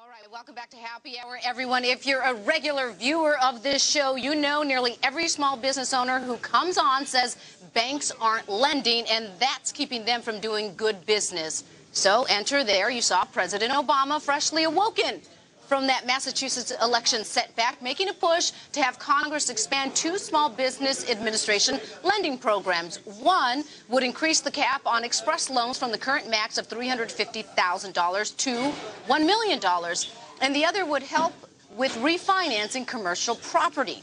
All right, welcome back to Happy Hour, everyone. If you're a regular viewer of this show, you know nearly every small business owner who comes on says banks aren't lending, and that's keeping them from doing good business. So enter there, you saw President Obama freshly awoken from that Massachusetts election setback, making a push to have Congress expand two Small Business Administration lending programs. One would increase the cap on express loans from the current max of $350,000 to $1 million. And the other would help with refinancing commercial property.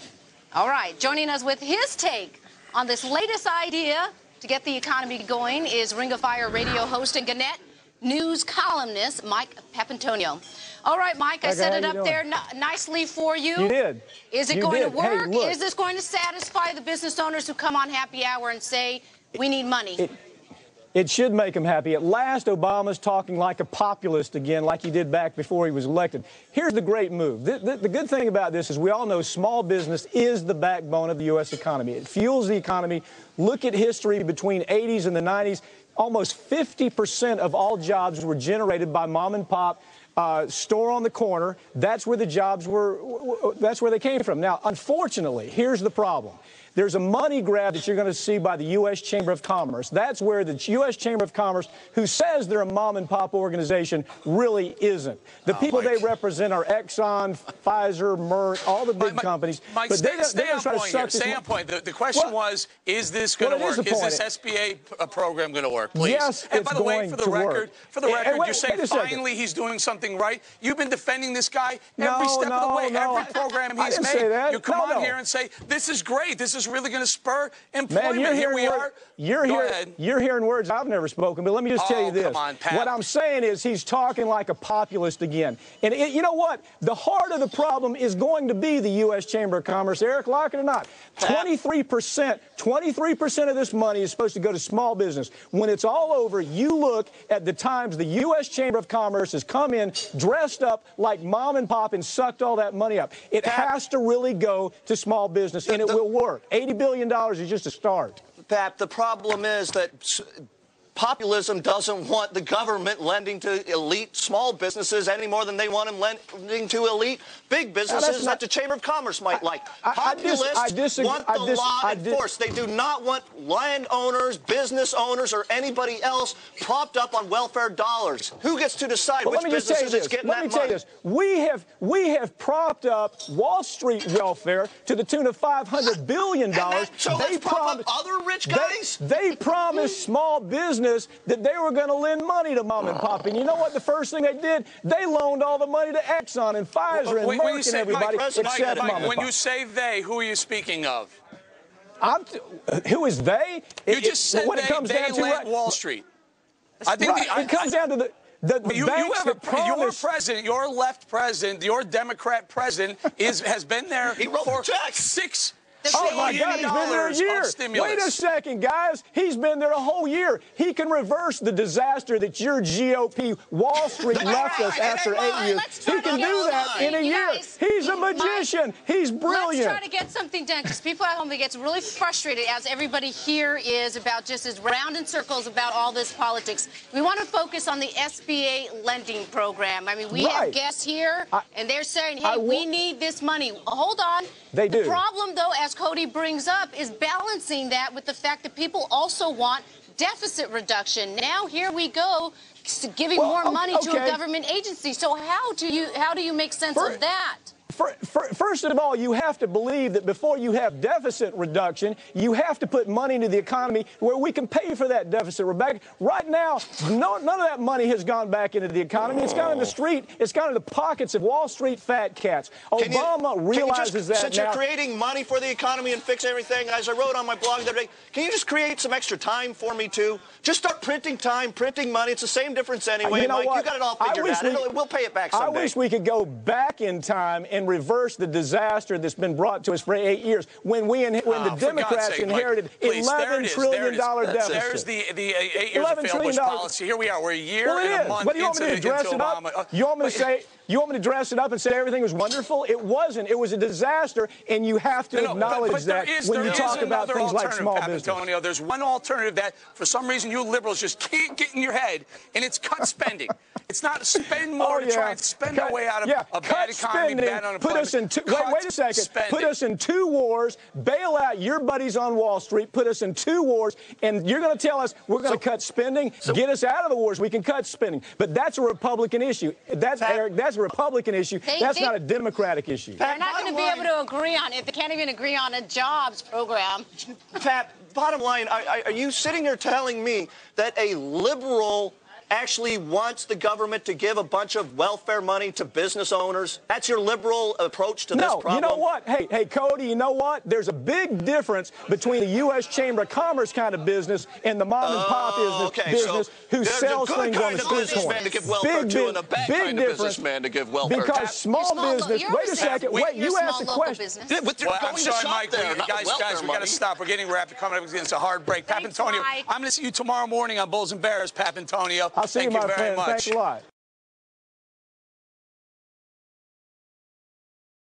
All right, joining us with his take on this latest idea to get the economy going is Ring of Fire radio host and Gannett News columnist Mike Papantonio. All right, Mike, I set it up there nicely for you. You did. Is it going to work? Hey, is this going to satisfy the business owners who come on Happy Hour and say, we need money? It should make them happy. At last, Obama's talking like a populist again, like he did back before he was elected. Here's the great move. The good thing about this is we all know small business is the backbone of the U.S. economy. It fuels the economy. Look at history between 80s and the 90s. Almost 50% of all jobs were generated by mom and pop store on the corner. That's where the jobs were, that's where they came from. Now, unfortunately, here's the problem. There's a money grab that you're going to see by the U.S. Chamber of Commerce. That's where the U.S. Chamber of Commerce, who says they're a mom-and-pop organization, really isn't. The people they represent are Exxon, Pfizer, Merck, all the big companies. Mike, but stay on point. The question was, is this going to work? Is this SBA program going to work, please? Yes, and by the way, for the record, you're saying finally he's doing something right. You've been defending this guy every step of the way. Every program he's made, you come on here and say, this is great. This is really going to spur employment. Man, here we are. You're hearing words I've never spoken, but let me just tell you this. Come on, Pat. What I'm saying is he's talking like a populist again. And you know what? The heart of the problem is going to be the U.S. Chamber of Commerce. Eric, like it or not, 23% of this money is supposed to go to small business. When it's all over, you look at the times the U.S. Chamber of Commerce has come in dressed up like mom and pop and sucked all that money up. It has to really go to small business, and it will work. $80 billion is just a start. Pat, the problem is that populism doesn't want the government lending to elite small businesses any more than they want them lending to elite big businesses that the Chamber of Commerce might like. Populists want the law enforced. They do not want landowners, business owners, or anybody else propped up on welfare dollars. Who gets to decide which businesses is getting that money? Let me tell you this. We have propped up Wall Street welfare to the tune of $500 billion. So let's prop up other rich guys? They promised small business that they were going to lend money to mom and pop. And you know what? The first thing they did, they loaned all the money to Exxon and Pfizer and Merck and everybody except mom and pop. When you say they, who are you speaking of? Who is they? You just said when it comes down to Wall Street. I think it comes down to the banks that promise. Your president, your left president, your Democrat president has been there for 6 Oh, my God, he's been there a year. Wait a second, guys. He's been there a whole year. He can reverse the disaster that your GOP Wall Street left us after 8 years. He can do that in a year. He's a magician. He's brilliant. Let's try to get something done, because people at home, they get really frustrated, as everybody here is, about just as round in circles about all this politics. We want to focus on the SBA lending program. I mean, we have guests here, and they're saying, hey, we need this money. Hold on. They do. The problem, though, as Cody brings up, is balancing that with the fact that people also want deficit reduction. Now here we go, giving more money to a government agency. So how do you make sense of that? First of all, you have to believe that before you have deficit reduction, you have to put money into the economy where we can pay for that deficit. Right now, none of that money has gone back into the economy. It's gone in the street. It's gone in the pockets of Wall Street fat cats. Obama realizes that since now. You're creating money for the economy and fix everything, as I wrote on my blog the other day, can you just create some extra time for me, too? Just start printing time, printing money. It's the same difference anyway, you know Mike. what? You got it all figured out. We'll pay it back someday. I wish we could go back in time and reverse the disaster that's been brought to us for 8 years when the Democrats inherited $11 trillion deficit. There's the 8 years of failed Bush policy. Here we are. We're a year and a month But you want me to address it up? You want me to say You want me to dress it up and say everything was wonderful? It wasn't. It was a disaster, and you have to acknowledge that when you talk about things like small business. Antonio, there's one alternative that, for some reason, you liberals just can't get in your head, and it's cut spending. It's not spend more to try and spend our way out of a bad economy, bad unemployment. Put us in wait a second. Spending. Put us in 2 wars, bail out your buddies on Wall Street, put us in 2 wars, and you're going to tell us we're going to cut spending, get us out of the wars. We can cut spending. But that's a Republican issue. That's, Eric, that's a Republican issue. That's not a Democratic issue. They're not going to be able to agree on it. They can't even agree on a jobs program. Pat, bottom line, are you sitting here telling me that a liberal actually wants the government to give a bunch of welfare money to business owners? That's your liberal approach to this problem? No, you know what? Hey, Cody, you know what? There's a big difference between the U.S. Chamber of Commerce kind of business and the mom-and-pop business who sells things on the street corner. Big difference. Because small business, wait a second, you asked a question. I'm sorry, Mike, guys, we got to stop. We're getting wrapped. Coming up against a hard break. Papantonio, I'm going to see you tomorrow morning on Bulls and Bears, Papantonio. I'll see you, my friend. Thanks a lot.